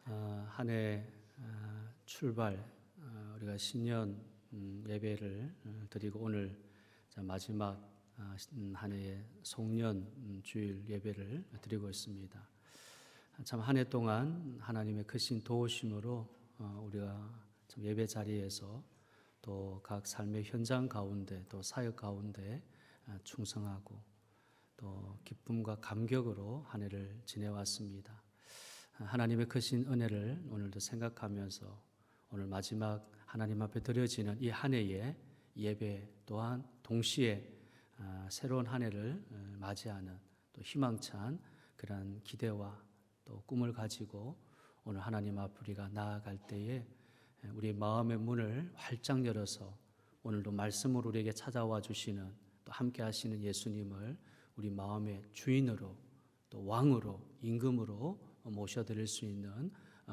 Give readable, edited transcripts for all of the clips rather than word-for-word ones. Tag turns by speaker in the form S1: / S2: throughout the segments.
S1: 한 해 출발 우리가 신년 예배를 드리고 오늘 마지막 한 해의 송년 주일 예배를 드리고 있습니다. 참 한 해 동안 하나님의 크신 도우심으로 우리가 참 예배 자리에서 또 각 삶의 현장 가운데 또 사역 가운데 충성하고 또 기쁨과 감격으로 한 해를 지내왔습니다. 하나님의 크신 은혜를 오늘도 생각하면서 오늘 마지막 하나님 앞에 드려지는 이 한 해의 예배 또한 동시에 새로운 한 해를 맞이하는 또 희망찬 그런 기대와 또 꿈을 가지고 오늘 하나님 앞 우리가 나아갈 때에 우리 마음의 문을 활짝 열어서 오늘도 말씀으로 우리에게 찾아와 주시는 또 함께 하시는 예수님을 우리 마음의 주인으로 또 왕으로 임금으로 모셔드릴 수 있는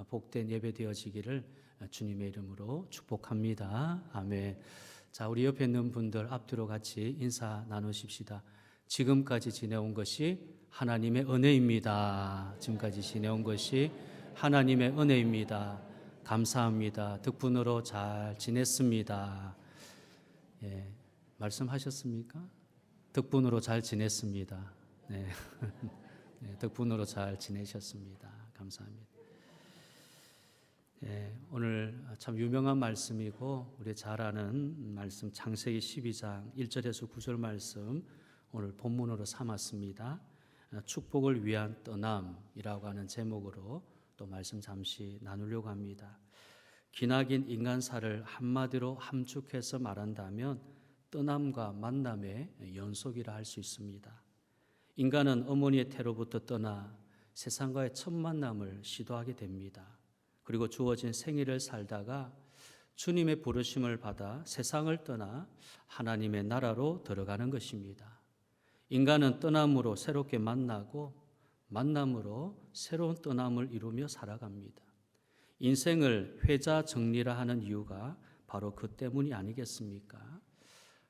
S1: 복된 예배 되어지기를 주님의 이름으로 축복합니다. 아멘. 자, 우리 옆에 있는 분들 앞뒤로 같이 인사 나누십시다. 지금까지 지내온 것이 하나님의 은혜입니다. 지금까지 지내온 것이 하나님의 은혜입니다. 감사합니다. 덕분으로 잘 지냈습니다. 예, 말씀하셨습니까? 덕분으로 잘 지냈습니다. 네. 네, 덕분으로 잘 지내셨습니다. 감사합니다. 네, 오늘 참 유명한 말씀이고 우리 잘 아는 말씀 창세기 12장 1절에서 9절 말씀 오늘 본문으로 삼았습니다. 축복을 위한 떠남이라고 하는 제목으로 또 말씀 잠시 나누려고 합니다. 기나긴 인간사를 한마디로 함축해서 말한다면 떠남과 만남의 연속이라 할 수 있습니다. 인간은 어머니의 태로부터 떠나 세상과의 첫 만남을 시도하게 됩니다. 그리고 주어진 생일을 살다가 주님의 부르심을 받아 세상을 떠나 하나님의 나라로 들어가는 것입니다. 인간은 떠남으로 새롭게 만나고 만남으로 새로운 떠남을 이루며 살아갑니다. 인생을 회자 정리라 하는 이유가 바로 그 때문이 아니겠습니까?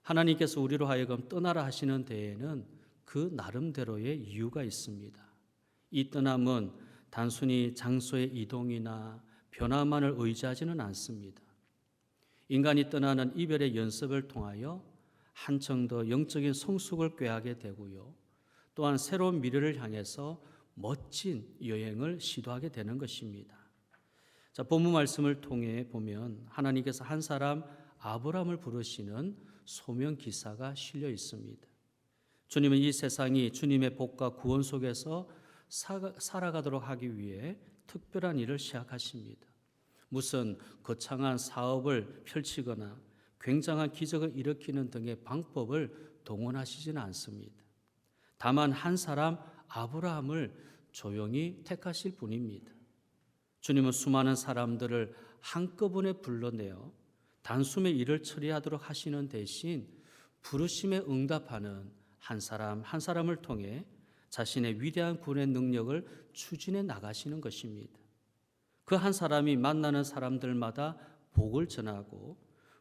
S1: 하나님께서 우리로 하여금 떠나라 하시는 데에는 그 나름대로의 이유가 있습니다. 이 떠남은 단순히 장소의 이동이나 변화만을 의지하지는 않습니다. 인간이 떠나는 이별의 연습을 통하여 한층 더 영적인 성숙을 꾀하게 되고요. 또한 새로운 미래를 향해서 멋진 여행을 시도하게 되는 것입니다. 자, 본문 말씀을 통해 보면 하나님께서 한 사람 아브라함을 부르시는 소명 기사가 실려 있습니다. 주님은 이 세상이 주님의 복과 구원 속에서 살아가도록 하기 위해 특별한 일을 시작하십니다. 무슨 거창한 사업을 펼치거나 굉장한 기적을 일으키는 등의 방법을 동원하시지는 않습니다. 다만 한 사람 아브라함을 조용히 택하실 뿐입니다. 주님은 수많은 사람들을 한꺼번에 불러내어 단숨에 일을 처리하도록 하시는 대신 부르심에 응답하는 한 사람 한 사람을 통해 자신의 위대한 구원의 능력을 추진해 나가시는 것입니다. 그 한 사람이 만나는 사람들마다 복을 전하고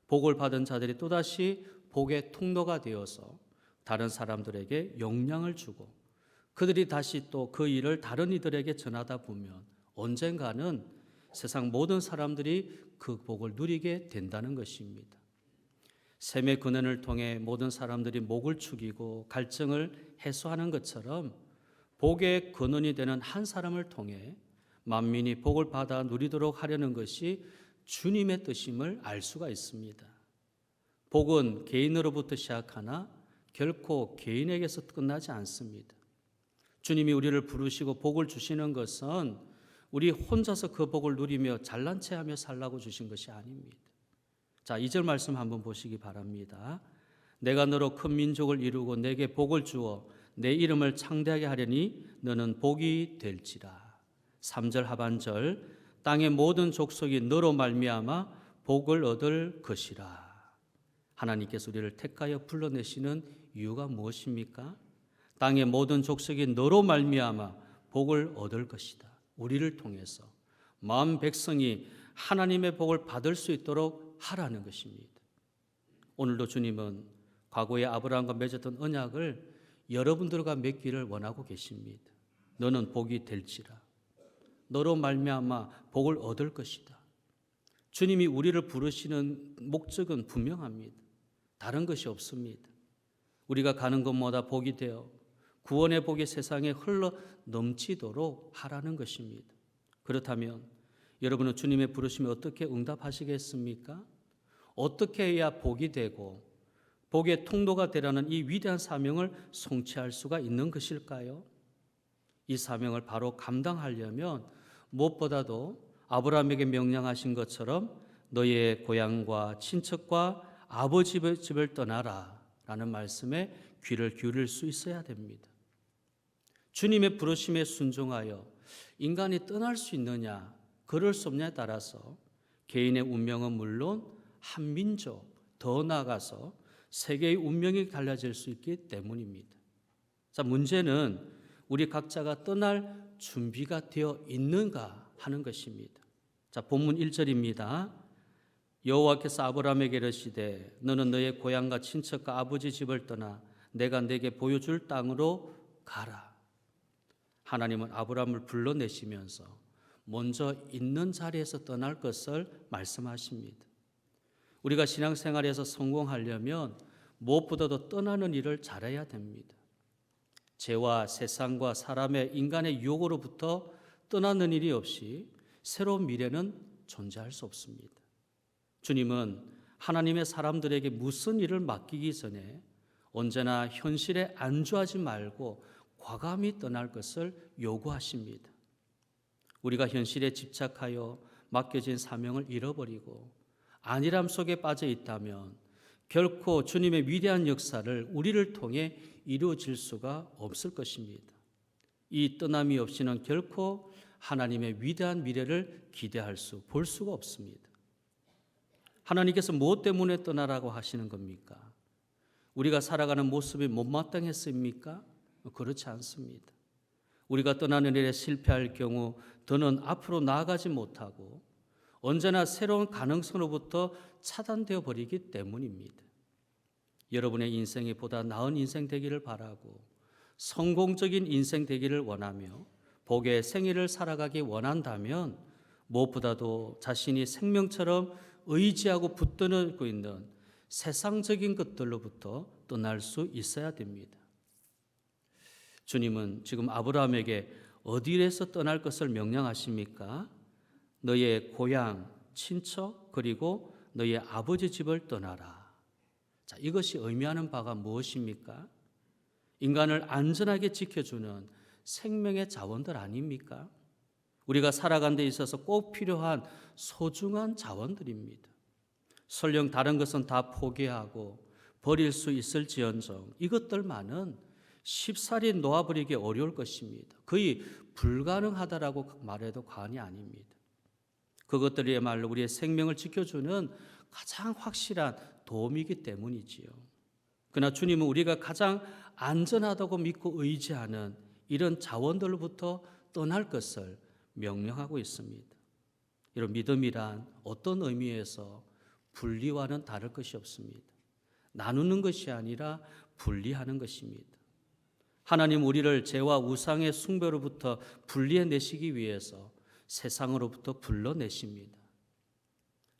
S1: 복을 받은 자들이 또다시 복의 통로가 되어서 다른 사람들에게 영향을 주고 그들이 다시 또 그 일을 다른 이들에게 전하다 보면 언젠가는 세상 모든 사람들이 그 복을 누리게 된다는 것입니다. 셈의 근원을 통해 모든 사람들이 목을 축이고 갈증을 해소하는 것처럼 복의 근원이 되는 한 사람을 통해 만민이 복을 받아 누리도록 하려는 것이 주님의 뜻임을 알 수가 있습니다. 복은 개인으로부터 시작하나 결코 개인에게서 끝나지 않습니다. 주님이 우리를 부르시고 복을 주시는 것은 우리 혼자서 그 복을 누리며 잘난 체하며 살라고 주신 것이 아닙니다. 자, 2절 말씀 한번 보시기 바랍니다. 내가 너로 큰 민족을 이루고 내게 복을 주어 내 이름을 창대하게 하려니 너는 복이 될지라. 3절 하반절 땅의 모든 족속이 너로 말미암아 복을 얻을 것이라. 하나님께서 우리를 택하여 불러내시는 이유가 무엇입니까? 땅의 모든 족속이 너로 말미암아 복을 얻을 것이다. 우리를 통해서 마음 백성이 하나님의 복을 받을 수 있도록 하라는 것입니다. 오늘도 주님은 과거에 아브라함과 맺었던 언약을 여러분들과 맺기를 원하고 계십니다. 너는 복이 될지라. 너로 말미암아 복을 얻을 것이다. 주님이 우리를 부르시는 목적은 분명합니다. 다른 것이 없습니다. 우리가 가는 곳마다 복이 되어 구원의 복이 세상에 흘러 넘치도록 하라는 것입니다. 그렇다면 여러분은 주님의 부르심에 어떻게 응답하시겠습니까? 어떻게 해야 복이 되고 복의 통로가 되라는 이 위대한 사명을 성취할 수가 있는 것일까요? 이 사명을 바로 감당하려면 무엇보다도 아브라함에게 명령하신 것처럼 너의 고향과 친척과 아버지의 집을 떠나라 라는 말씀에 귀를 기울일 수 있어야 됩니다. 주님의 부르심에 순종하여 인간이 떠날 수 있느냐 그럴 수 없냐에 따라서 개인의 운명은 물론 한 민족, 더 나아가서 세계의 운명이 달라질 수 있기 때문입니다. 자, 문제는 우리 각자가 떠날 준비가 되어 있는가 하는 것입니다. 자, 본문 1절입니다. 여호와께서 아브라함에게 이르시되 너는 너의 고향과 친척과 아버지 집을 떠나 내가 네게 보여줄 땅으로 가라. 하나님은 아브라함을 불러내시면서 먼저 있는 자리에서 떠날 것을 말씀하십니다. 우리가 신앙생활에서 성공하려면 무엇보다도 떠나는 일을 잘해야 됩니다. 죄와 세상과 사람의 인간의 유혹으로부터 떠나는 일이 없이 새로운 미래는 존재할 수 없습니다. 주님은 하나님의 사람들에게 무슨 일을 맡기기 전에 언제나 현실에 안주하지 말고 과감히 떠날 것을 요구하십니다. 우리가 현실에 집착하여 맡겨진 사명을 잃어버리고 안일함 속에 빠져 있다면 결코 주님의 위대한 역사를 우리를 통해 이루어질 수가 없을 것입니다. 이 떠남이 없이는 결코 하나님의 위대한 미래를 기대할 수, 볼 수가 없습니다. 하나님께서 무엇 때문에 떠나라고 하시는 겁니까? 우리가 살아가는 모습이 못마땅했습니까? 그렇지 않습니다. 우리가 떠나는 일에 실패할 경우 더는 앞으로 나아가지 못하고 언제나 새로운 가능성으로부터 차단되어 버리기 때문입니다. 여러분의 인생이 보다 나은 인생 되기를 바라고 성공적인 인생 되기를 원하며 복의 생애를 살아가기 원한다면 무엇보다도 자신이 생명처럼 의지하고 붙들고 있는 세상적인 것들로부터 떠날 수 있어야 됩니다. 주님은 지금 아브라함에게 어디에서 떠날 것을 명령하십니까? 너의 고향, 친척, 그리고 너의 아버지 집을 떠나라. 자, 이것이 의미하는 바가 무엇입니까? 인간을 안전하게 지켜주는 생명의 자원들 아닙니까? 우리가 살아가는 데 있어서 꼭 필요한 소중한 자원들입니다. 설령 다른 것은 다 포기하고 버릴 수 있을지언정 이것들만은 쉽사리 놓아버리기 어려울 것입니다. 거의 불가능하다라고 말해도 과언이 아닙니다. 그것들이야말로 우리의 생명을 지켜주는 가장 확실한 도움이기 때문이지요. 그러나 주님은 우리가 가장 안전하다고 믿고 의지하는 이런 자원들로부터 떠날 것을 명령하고 있습니다. 이런 믿음이란 어떤 의미에서 분리와는 다를 것이 없습니다. 나누는 것이 아니라 분리하는 것입니다. 하나님 우리를 죄와 우상의 숭배로부터 분리해내시기 위해서 세상으로부터 불러내십니다.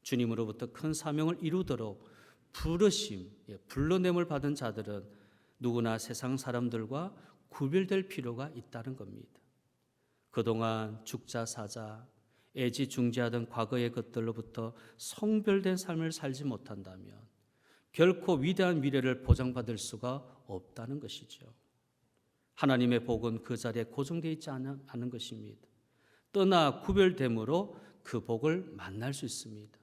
S1: 주님으로부터 큰 사명을 이루도록 부르심, 불러냄을 받은 자들은 누구나 세상 사람들과 구별될 필요가 있다는 겁니다. 그동안 죽자 사자, 애지중지하던 과거의 것들로부터 성별된 삶을 살지 못한다면 결코 위대한 미래를 보장받을 수가 없다는 것이죠. 하나님의 복은 그 자리에 고정되어 있지 않은 것입니다. 떠나 구별됨으로 그 복을 만날 수 있습니다.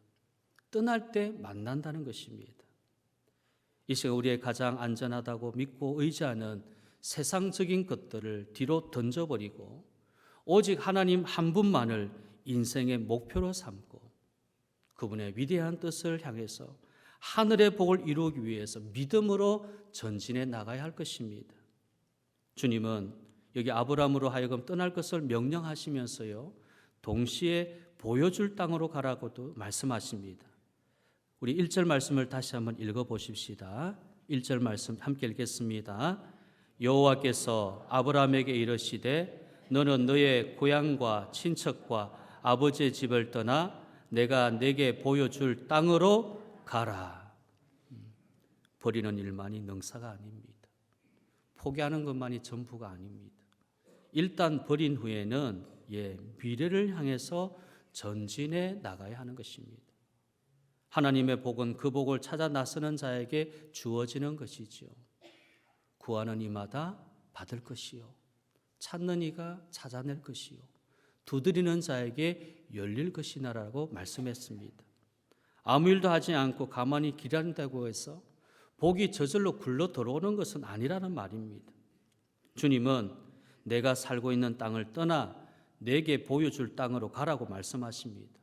S1: 떠날 때 만난다는 것입니다. 이 시간 우리의 가장 안전하다고 믿고 의지하는 세상적인 것들을 뒤로 던져버리고 오직 하나님 한 분만을 인생의 목표로 삼고 그분의 위대한 뜻을 향해서 하늘의 복을 이루기 위해서 믿음으로 전진해 나가야 할 것입니다. 주님은 여기 아브라함으로 하여금 떠날 것을 명령하시면서요, 동시에 보여줄 땅으로 가라고도 말씀하십니다. 우리 1절 말씀을 다시 한번 읽어보십시다. 1절 말씀 함께 읽겠습니다. 여호와께서 아브라함에게 이르시되 너는 너의 고향과 친척과 아버지의 집을 떠나 내가 내게 보여줄 땅으로 가라. 버리는 일만이 능사가 아닙니다. 포기하는 것만이 전부가 아닙니다. 일단 버린 후에는 미래를 향해서 전진해 나가야 하는 것입니다. 하나님의 복은 그 복을 찾아 나서는 자에게 주어지는 것이지요. 구하는 이마다 받을 것이요, 찾는 이가 찾아낼 것이요, 두드리는 자에게 열릴 것이나라고 말씀했습니다. 아무 일도 하지 않고 가만히 기다린다고 해서 복이 저절로 굴러 들어오는 것은 아니라는 말입니다. 주님은 내가 살고 있는 땅을 떠나 내게 보여줄 땅으로 가라고 말씀하십니다.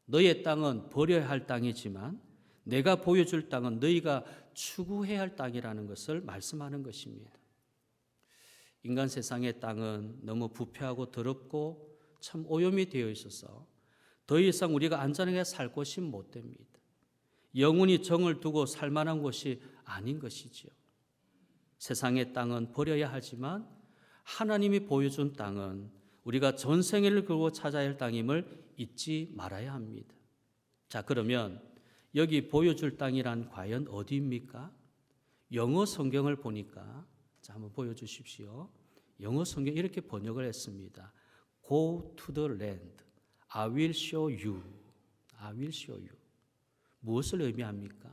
S1: 너의 땅은 버려야 할 땅이지만 내가 보여줄 땅은 너희가 추구해야 할 땅이라는 것을 말씀하는 것입니다. 인간 세상의 땅은 너무 부패하고 더럽고 참 오염이 되어 있어서 더 이상 우리가 안전하게 살 곳이 못 됩니다. 영원히 정을 두고 살 만한 곳이 아닌 것이지요. 세상의 땅은 버려야 하지만 하나님이 보여준 땅은 우리가 전생애를 걸고 찾아야 할 땅임을 잊지 말아야 합니다. 자, 그러면 여기 보여줄 땅이란 과연 어디입니까? 영어 성경을 보니까, 자, 한번 보여주십시오. 영어 성경 이렇게 번역을 했습니다. Go to the land. I will show you. I will show you. 무엇을 의미합니까?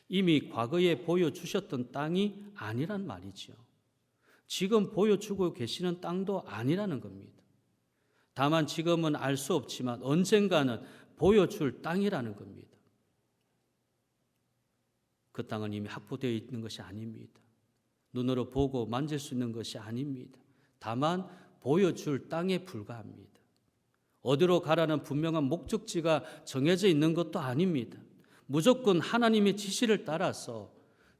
S1: 이미 과거에 보여주셨던 땅이 아니란 말이죠. 지금 보여주고 계시는 땅도 아니라는 겁니다. 다만 지금은 알 수 없지만 언젠가는 보여줄 땅이라는 겁니다. 그 땅은 이미 확보되어 있는 것이 아닙니다. 눈으로 보고 만질 수 있는 것이 아닙니다. 다만 보여줄 땅에 불과합니다. 어디로 가라는 분명한 목적지가 정해져 있는 것도 아닙니다. 무조건 하나님의 지시를 따라서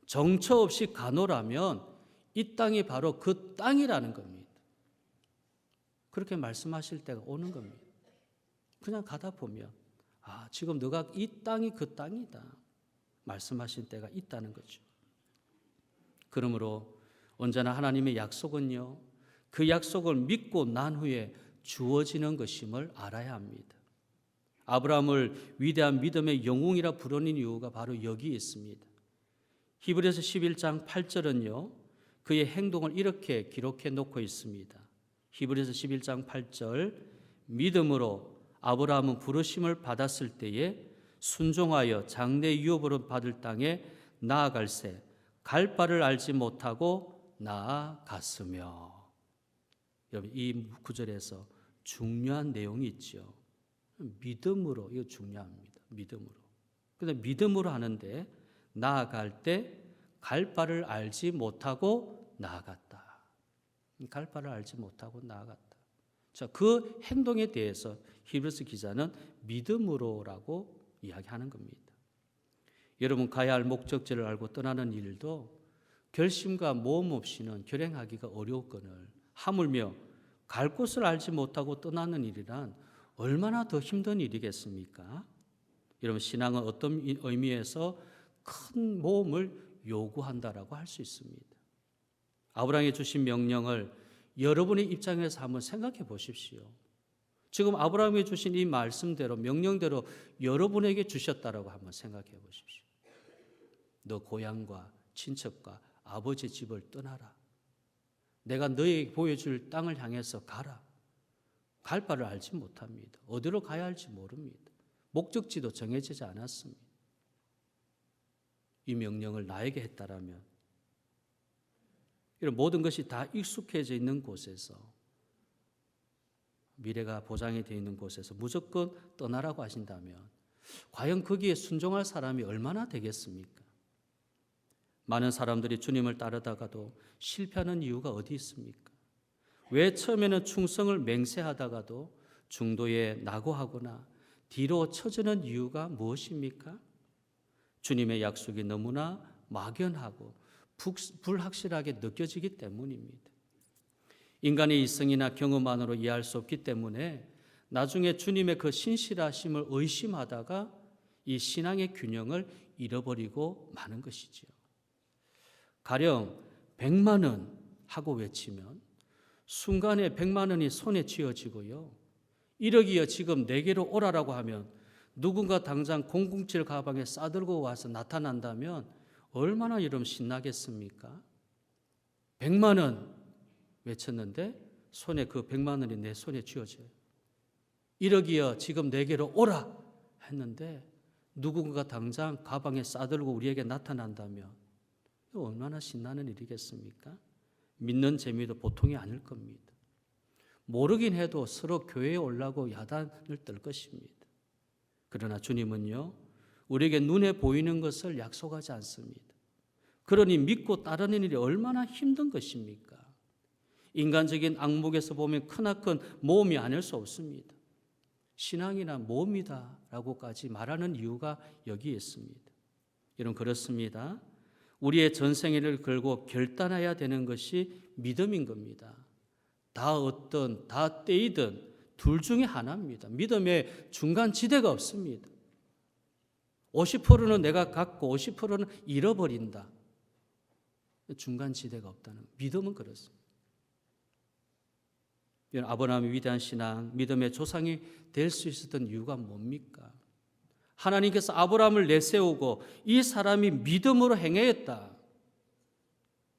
S1: 정처 없이 가노라면 이 땅이 바로 그 땅이라는 겁니다. 그렇게 말씀하실 때가 오는 겁니다. 그냥 가다 보면 지금 너가 이 땅이 그 땅이다 말씀하실 때가 있다는 거죠. 그러므로 언제나 하나님의 약속은요, 그 약속을 믿고 난 후에 주어지는 것임을 알아야 합니다. 아브라함을 위대한 믿음의 영웅이라 부르는 이유가 바로 여기 있습니다. 히브리서 11장 8절은요, 그의 행동을 이렇게 기록해 놓고 있습니다. 히브리서 11장 8절, 믿음으로 아브라함은 부르심을 받았을 때에 순종하여 장래 유업으로 받을 땅에 나아갈새 갈 바를 알지 못하고 나아갔으며. 여러분, 이 구절에서 중요한 내용이 있죠. 믿음으로, 이거 중요합니다. 믿음으로. 그런데 믿음으로 하는데 나아갈 때 갈 바를 알지 못하고 나아갔다. 갈 바를 알지 못하고 나아갔다. 자, 그 행동에 대해서 히브리서 기자는 믿음으로라고 이야기하는 겁니다. 여러분, 가야 할 목적지를 알고 떠나는 일도 결심과 모험 없이는 결행하기가 어려웠거늘 하물며 갈 곳을 알지 못하고 떠나는 일이란 얼마나 더 힘든 일이겠습니까? 여러분, 신앙은 어떤 의미에서 큰 모험을 요구한다라고 할 수 있습니다. 아브라함이 주신 명령을 여러분의 입장에서 한번 생각해 보십시오. 지금 아브라함이 주신 이 말씀대로, 명령대로 여러분에게 주셨다라고 한번 생각해 보십시오. 너 고향과 친척과 아버지 집을 떠나라. 내가 너에게 보여줄 땅을 향해서 가라. 갈 바를 알지 못합니다. 어디로 가야 할지 모릅니다. 목적지도 정해지지 않았습니다. 이 명령을 나에게 했다라면, 이런 모든 것이 다 익숙해져 있는 곳에서, 미래가 보장이 되어 있는 곳에서 무조건 떠나라고 하신다면 과연 거기에 순종할 사람이 얼마나 되겠습니까? 많은 사람들이 주님을 따르다가도 실패하는 이유가 어디 있습니까? 왜 처음에는 충성을 맹세하다가도 중도에 낙오하거나 뒤로 처지는 이유가 무엇입니까? 주님의 약속이 너무나 막연하고 불확실하게 느껴지기 때문입니다. 인간의 이성이나 경험만으로 이해할 수 없기 때문에 나중에 주님의 그 신실하심을 의심하다가 이 신앙의 균형을 잃어버리고 마는 것이지요. 가령 100만 원 하고 외치면 순간에 100만 원이 손에 쥐어지고요. 1억이여 지금 내게로 오라라고 하면 누군가 당장 007 가방에 싸들고 와서 나타난다면 얼마나 여러분 신나겠습니까? 100만 원 외쳤는데 손에 그 100만 원이 내 손에 쥐어져요. 1억이여 지금 내게로 오라 했는데 누군가 당장 가방에 싸들고 우리에게 나타난다면 얼마나 신나는 일이겠습니까? 믿는 재미도 보통이 아닐 겁니다. 모르긴 해도 서로 교회에 올라고 야단을 떨 것입니다. 그러나 주님은요, 우리에게 눈에 보이는 것을 약속하지 않습니다. 그러니 믿고 따르는 일이 얼마나 힘든 것입니까? 인간적인 악목에서 보면 크나큰 모험이 아닐 수 없습니다. 신앙이나 모험이다라고까지 말하는 이유가 여기에 있습니다. 여러분 그렇습니다. 우리의 전생애를 걸고 결단해야 되는 것이 믿음인 겁니다. 다 때이든 둘 중에 하나입니다. 믿음에 중간 지대가 없습니다. 50%는 내가 갖고 50%는 잃어버린다. 중간 지대가 없다는 믿음은 그렇습니다. 아브라함의 위대한 신앙, 믿음의 조상이 될 수 있었던 이유가 뭡니까? 하나님께서 아브라함을 내세우고 이 사람이 믿음으로 행하였다.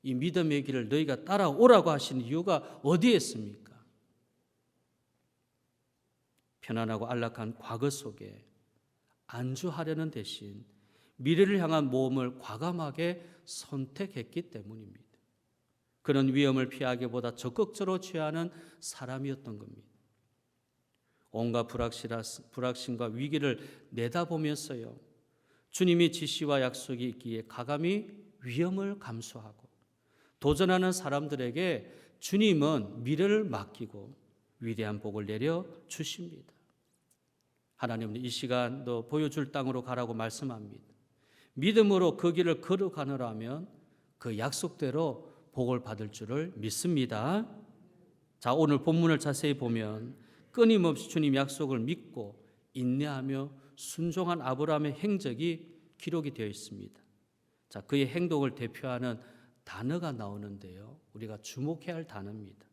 S1: 이 믿음의 길을 너희가 따라오라고 하신 이유가 어디에 있습니까? 편안하고 안락한 과거 속에 안주하려는 대신 미래를 향한 모험을 과감하게 선택했기 때문입니다. 그런 위험을 피하기보다 적극적으로 취하는 사람이었던 겁니다. 온갖 불확신과 위기를 내다보면서요, 주님이 지시와 약속이 있기에 가감히 위험을 감수하고 도전하는 사람들에게 주님은 미래를 맡기고 위대한 복을 내려 주십니다. 하나님은 이 시간도 보여줄 땅으로 가라고 말씀합니다. 믿음으로 그 길을 걸어가느라면 그 약속대로 복을 받을 줄을 믿습니다. 자, 오늘 본문을 자세히 보면 끊임없이 주님 약속을 믿고 인내하며 순종한 아브라함의 행적이 기록이 되어 있습니다. 자, 그의 행동을 대표하는 단어가 나오는데요, 우리가 주목해야 할 단어입니다.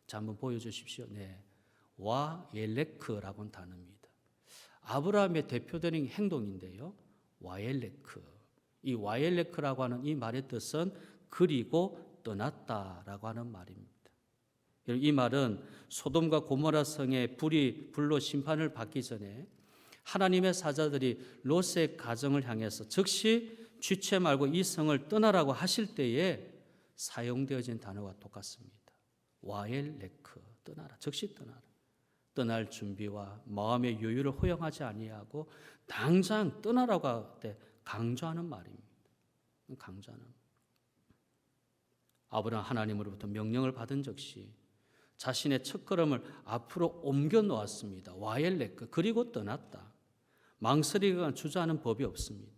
S1: 자, 한번 보여주십시오. 네, 와엘레크라고 하는 단어입니다. 아브라함의 대표되는 행동인데요, 와엘레크. 이 와엘레크라고 하는 이 말의 뜻은 그리고 떠났다라고 하는 말입니다. 이 말은 소돔과 고모라 성에 불로 심판을 받기 전에 하나님의 사자들이 롯의 가정을 향해서 즉시 쥐체 말고 이 성을 떠나라고 하실 때에 사용되어진 단어와 똑같습니다. 와엘레크, 떠나라, 즉시 떠나라. 떠날 준비와 마음의 여유를 허용하지 아니하고 당장 떠나라고 할 때 강조하는 말입니다. 강조하는. 아브라함 하나님으로부터 명령을 받은 즉시 자신의 첫걸음을 앞으로 옮겨 놓았습니다. 와엘레크, 그리고 떠났다. 망설이거나 주저하는 법이 없습니다.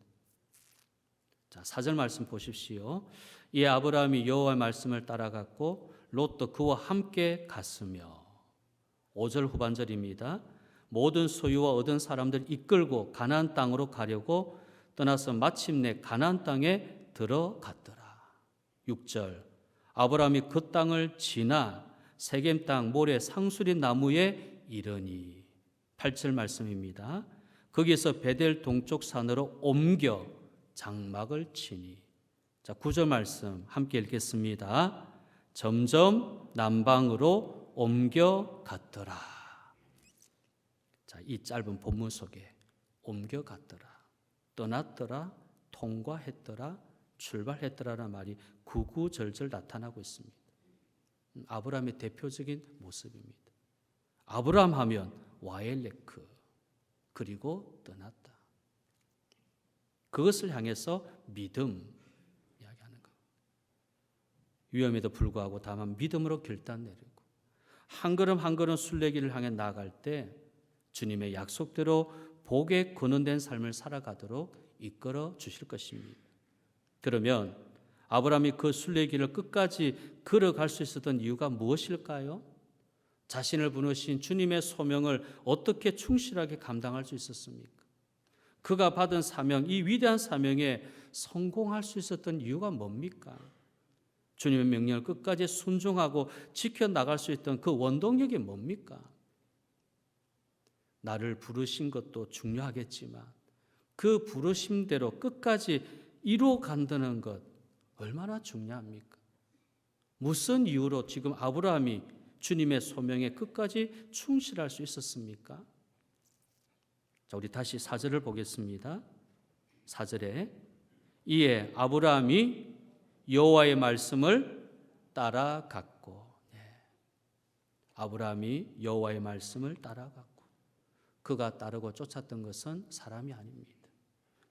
S1: 자, 4절 말씀 보십시오. 이 아브라함이 여호와의 말씀을 따라갔고 롯도 그와 함께 갔으며, 5절 후반절입니다. 모든 소유와 얻은 사람들 이끌고 가나안 땅으로 가려고 떠나서 마침내 가나안 땅에 들어갔더라. 6절 아브라함이 그 땅을 지나 세겜 땅 모래 상수린 나무에 이르니. 8절 말씀입니다. 거기에서 베델 동쪽 산으로 옮겨 장막을 치니. 자, 9절 말씀 함께 읽겠습니다. 점점 남방으로 옮겨 갔더라. 자, 이 짧은 본문 속에 옮겨 갔더라, 떠났더라, 통과했더라, 출발했더라라는 말이 구구절절 나타나고 있습니다. 아브라함의 대표적인 모습입니다. 아브라함 하면 와엘레크, 그리고 떠났다. 그것을 향해서 믿음 이야기하는 것. 위험에도 불구하고 다만 믿음으로 결단 내리고 한 걸음 한 걸음 순례길을 향해 나아갈 때 주님의 약속대로 복에 근원된 삶을 살아가도록 이끌어 주실 것입니다. 그러면 아브라함이 그 순례길을 끝까지 걸어갈 수 있었던 이유가 무엇일까요? 자신을 부르신 주님의 소명을 어떻게 충실하게 감당할 수 있었습니까? 그가 받은 사명, 이 위대한 사명에 성공할 수 있었던 이유가 뭡니까? 주님의 명령을 끝까지 순종하고 지켜나갈 수 있던 그 원동력이 뭡니까? 나를 부르신 것도 중요하겠지만 그 부르심대로 끝까지 이루어 간다는 것 얼마나 중요합니까? 무슨 이유로 지금 아브라함이 주님의 소명에 끝까지 충실할 수 있었습니까? 자, 우리 다시 4절을 보겠습니다. 4절에 이에 아브라함이 여호와의 말씀을 따라갔고, 아브라함이 여호와의 말씀을 따라갔고, 그가 따르고 쫓았던 것은 사람이 아닙니다.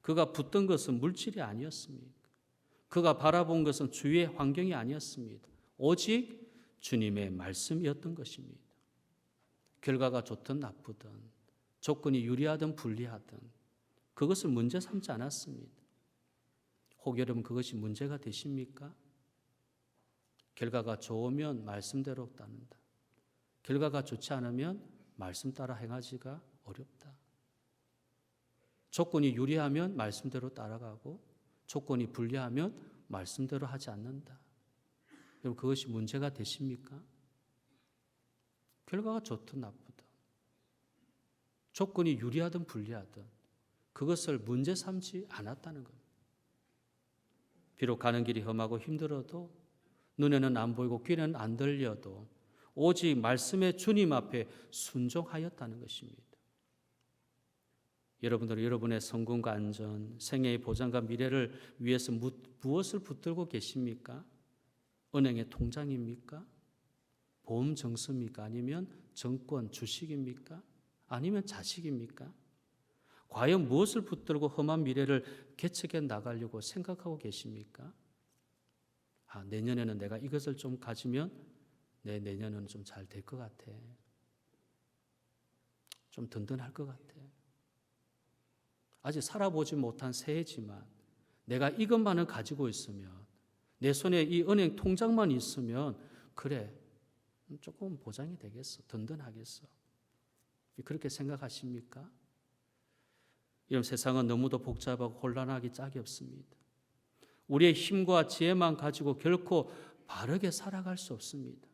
S1: 그가 붙던 것은 물질이 아니었습니다. 그가 바라본 것은 주위의 환경이 아니었습니다. 오직 주님의 말씀이었던 것입니다. 결과가 좋든 나쁘든, 조건이 유리하든 불리하든 그것을 문제 삼지 않았습니다. 혹 여러분 그것이 문제가 되십니까? 결과가 좋으면 말씀대로 따른다. 결과가 좋지 않으면 말씀 따라 행하기가 어렵다. 조건이 유리하면 말씀대로 따라가고 조건이 불리하면 말씀대로 하지 않는다. 여러분 그것이 문제가 되십니까? 결과가 좋든 나쁘든 조건이 유리하든 불리하든 그것을 문제 삼지 않았다는 겁니다. 비록 가는 길이 험하고 힘들어도 눈에는 안 보이고 귀에는 안 들려도 오직 말씀의 주님 앞에 순종하였다는 것입니다. 여러분들은 여러분의 성공과 안전, 생애의 보장과 미래를 위해서 무엇을 붙들고 계십니까? 은행의 통장입니까? 보험 정수입니까? 아니면 정권, 주식입니까? 아니면 자식입니까? 과연 무엇을 붙들고 험한 미래를 개척해 나가려고 생각하고 계십니까? 내년에는 내가 이것을 좀 가지면 내 내년은 좀 잘 될 것 같아. 좀 든든할 것 같아. 아직 살아보지 못한 새해지만 내가 이것만은 가지고 있으면 내 손에 이 은행 통장만 있으면 그래 조금 보장이 되겠어. 든든하겠어. 그렇게 생각하십니까? 이런 세상은 너무도 복잡하고 혼란하기 짝이 없습니다. 우리의 힘과 지혜만 가지고 결코 바르게 살아갈 수 없습니다.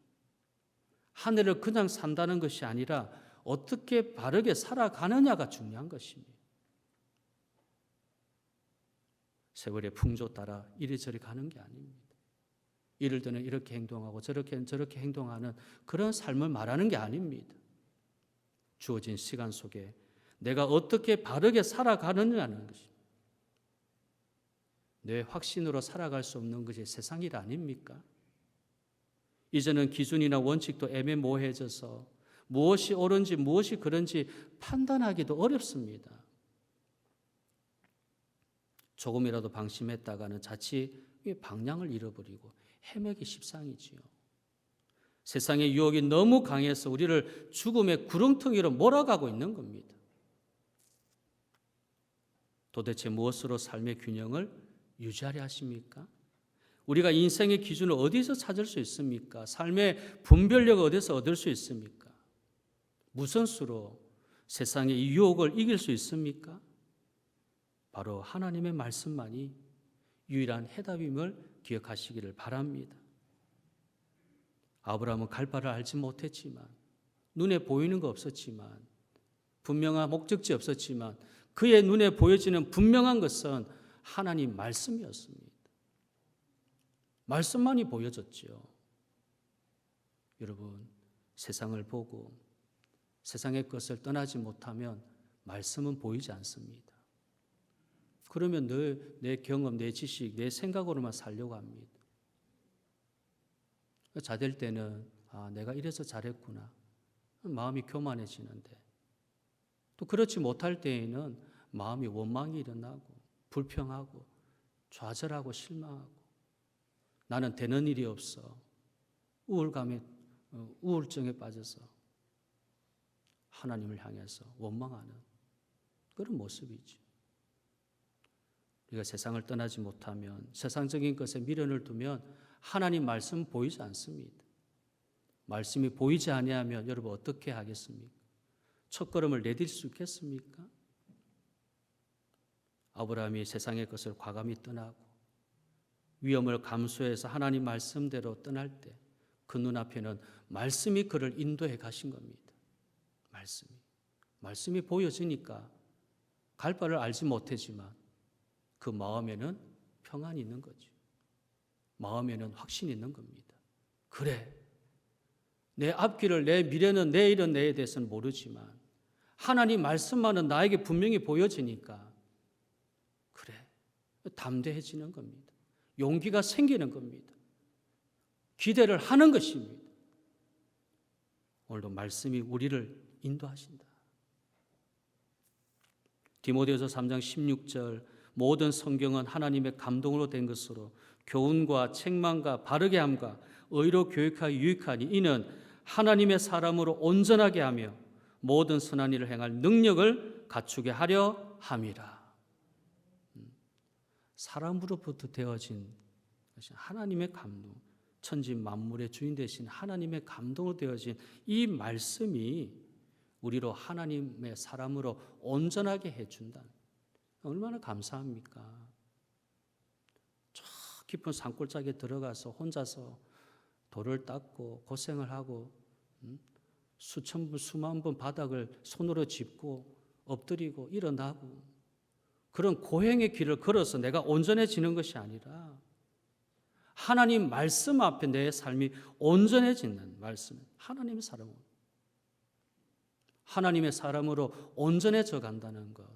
S1: 하늘을 그냥 산다는 것이 아니라 어떻게 바르게 살아가느냐가 중요한 것입니다. 세월의 풍조 따라 이리저리 가는 게 아닙니다. 이럴 때는 이렇게 행동하고 저렇게는 저렇게 행동하는 그런 삶을 말하는 게 아닙니다. 주어진 시간 속에 내가 어떻게 바르게 살아가느냐는 것입니다. 내 확신으로 살아갈 수 없는 것이 세상 일 아닙니까? 이제는 기준이나 원칙도 애매모호해져서 무엇이 옳은지 무엇이 그른지 판단하기도 어렵습니다. 조금이라도 방심했다가는 자칫 방향을 잃어버리고 헤매기 십상이지요. 세상의 유혹이 너무 강해서 우리를 죽음의 구렁텅이로 몰아가고 있는 겁니다. 도대체 무엇으로 삶의 균형을 유지하려 하십니까? 우리가 인생의 기준을 어디서 찾을 수 있습니까? 삶의 분별력을 어디서 얻을 수 있습니까? 무슨 수로 세상의 유혹을 이길 수 있습니까? 바로 하나님의 말씀만이 유일한 해답임을 기억하시기를 바랍니다. 아브라함은 갈 바를 알지 못했지만 눈에 보이는 거 없었지만 분명한 목적지 없었지만 그의 눈에 보여지는 분명한 것은 하나님 말씀이었습니다. 말씀만이 보여졌지요. 여러분 세상을 보고 세상의 것을 떠나지 못하면 말씀은 보이지 않습니다. 그러면 내 경험, 내 지식, 내 생각으로만 살려고 합니다. 자될 때는 내가 이래서 잘했구나. 마음이 교만해지는데 또 그렇지 못할 때에는 마음이 원망이 일어나고 불평하고 좌절하고 실망하고 나는 되는 일이 없어. 우울증에 빠져서 하나님을 향해서 원망하는 그런 모습이죠. 우리가 세상을 떠나지 못하면 세상적인 것에 미련을 두면 하나님 말씀 보이지 않습니다. 말씀이 보이지 아니하면 여러분 어떻게 하겠습니까? 첫걸음을 내딜 수 있겠습니까? 아브라함이 세상의 것을 과감히 떠나고 위험을 감수해서 하나님 말씀대로 떠날 때 그 눈앞에는 말씀이 그를 인도해 가신 겁니다. 말씀이 보여지니까 갈 바를 알지 못하지만 그 마음에는 평안이 있는 거죠. 마음에는 확신이 있는 겁니다. 그래, 내 앞길을, 내 미래는, 내일은 내에 대해서는 모르지만 하나님 말씀만은 나에게 분명히 보여지니까 그래, 담대해지는 겁니다. 용기가 생기는 겁니다. 기대를 하는 것입니다. 오늘도 말씀이 우리를 인도하신다. 디모데후서 3장 16절 모든 성경은 하나님의 감동으로 된 것으로 교훈과 책망과 바르게 함과 의로 교육하여 유익하니 이는 하나님의 사람으로 온전하게 하며 모든 선한 일을 행할 능력을 갖추게 하려 함이라. 사람으로부터 되어진 것이 하나님의 감동, 천지 만물의 주인 되신 하나님의 감동으로 되어진 이 말씀이 우리로 하나님의 사람으로 온전하게 해준다. 얼마나 감사합니까? 저 깊은 산골짜기에 들어가서 혼자서 돌을 닦고 고생을 하고 수천 번, 수만 번 바닥을 손으로 짚고 엎드리고 일어나고 그런 고행의 길을 걸어서 내가 온전해지는 것이 아니라 하나님 말씀 앞에 내 삶이 온전해지는 말씀, 하나님의 사람으로 온전해져 간다는 것.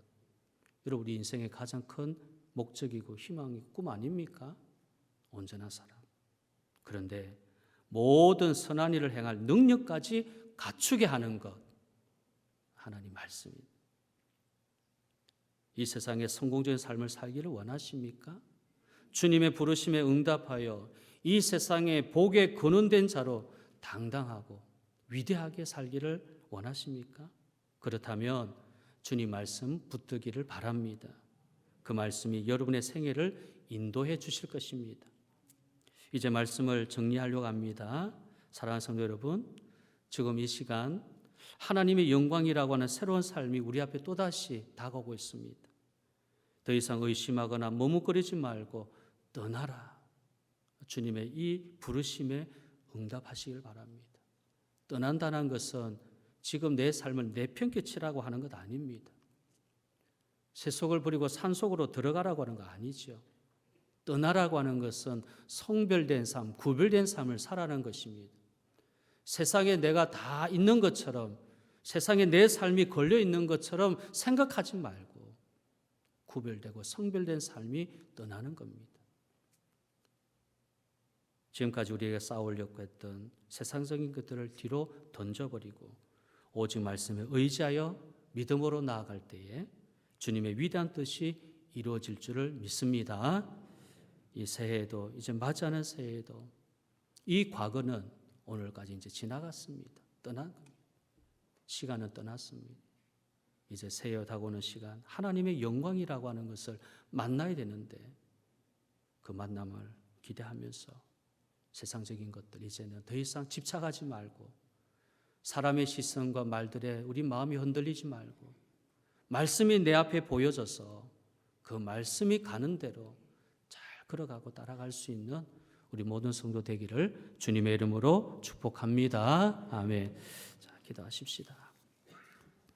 S1: 여러분, 우리 인생의 가장 큰 목적이고 희망이고 꿈 아닙니까? 온전한 사람. 그런데 모든 선한 일을 행할 능력까지 갖추게 하는 것, 하나님 말씀입니다. 이 세상에 성공적인 삶을 살기를 원하십니까? 주님의 부르심에 응답하여 이 세상에 복에 근원된 자로 당당하고 위대하게 살기를 원하십니까? 그렇다면 주님 말씀 붙들기를 바랍니다. 그 말씀이 여러분의 생애를 인도해 주실 것입니다. 이제 말씀을 정리하려고 합니다. 사랑하는 성도 여러분, 지금 이 시간 하나님의 영광이라고 하는 새로운 삶이 우리 앞에 또다시 다가오고 있습니다. 더 이상 의심하거나 머뭇거리지 말고 떠나라. 주님의 이 부르심에 응답하시길 바랍니다. 떠난다는 것은 지금 내 삶을 내팽개치라고 하는 것 아닙니다. 세속을 버리고 산속으로 들어가라고 하는 거 아니죠. 떠나라고 하는 것은 성별된 삶, 구별된 삶을 살아가는 것입니다. 세상에 내가 다 있는 것처럼, 세상에 내 삶이 걸려 있는 것처럼 생각하지 말고 구별되고 성별된 삶이 떠나는 겁니다. 지금까지 우리에게 쌓아오려고 했던 세상적인 것들을 뒤로 던져버리고 오직 말씀에 의지하여 믿음으로 나아갈 때에 주님의 위대한 뜻이 이루어질 줄을 믿습니다. 이 새해에도, 이제 맞이하는 새해에도 이 과거는 오늘까지 이제 지나갔습니다. 떠난 겁니다. 시간은 떠났습니다. 이제 새해 다가오는 시간, 하나님의 영광이라고 하는 것을 만나야 되는데 그 만남을 기대하면서 세상적인 것들 이제는 더 이상 집착하지 말고 사람의 시선과 말들에 우리 마음이 흔들리지 말고 말씀이 내 앞에 보여져서 그 말씀이 가는 대로 잘 걸어가고 따라갈 수 있는 우리 모든 성도 되기를 주님의 이름으로 축복합니다. 아멘. 자, 기도하십시다.